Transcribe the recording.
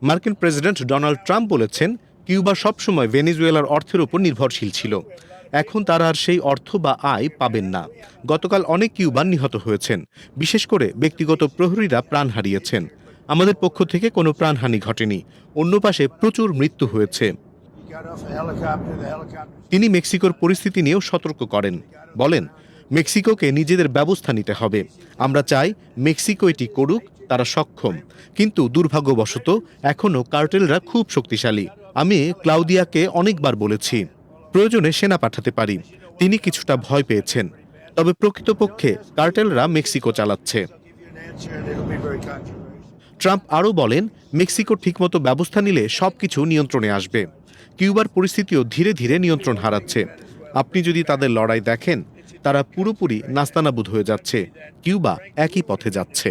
মার্কিন president Donald Trump বলেছেন, Cuba সবসময় ভেনেজুয়েলার অর্থের উপর নির্ভরশীল ছিল। এখন তারা আর সেই অর্থ বা আয় পাবেন না। গতকাল অনেক কিউবান নিহত হয়েছেন, বিশেষ করে ব্যক্তিগত প্রহরীরা প্রাণ হারিয়েছেন। আমাদের পক্ষ থেকে কোনো প্রাণহানি ঘটেনি, অন্য পাশে প্রচুর মৃত্যু হয়েছে। তিনি মেক্সিকোর পরিস্থিতি নিয়েও সতর্ক করেন, বলেন, মেক্সিকোকে নিজেদের ব্যবস্থা নিতে হবে। আমরা চাই মেক্সিকো এটি করুক, তারা সক্ষম, কিন্তু দুর্ভাগ্যবশত এখনও কার্টেলরা খুব শক্তিশালী। আমি ক্লাউদিয়াকে অনেকবার বলেছি, প্রয়োজনে সেনা পাঠাতে পারি। তিনি কিছুটা ভয় পেয়েছেন, তবে প্রকৃতপক্ষে কার্টেলরা মেক্সিকো চালাচ্ছে। ট্রাম্প আরও বলেন, মেক্সিকো ঠিকমতো ব্যবস্থা নিলে সবকিছু নিয়ন্ত্রণে আসবে। কিউবার পরিস্থিতিও ধীরে ধীরে নিয়ন্ত্রণ হারাচ্ছে। আপনি যদি তাদের লড়াই দেখেন, তারা পুরোপুরি নাস্তানাবুদ হয়ে যাচ্ছে। কিউবা একই পথে যাচ্ছে।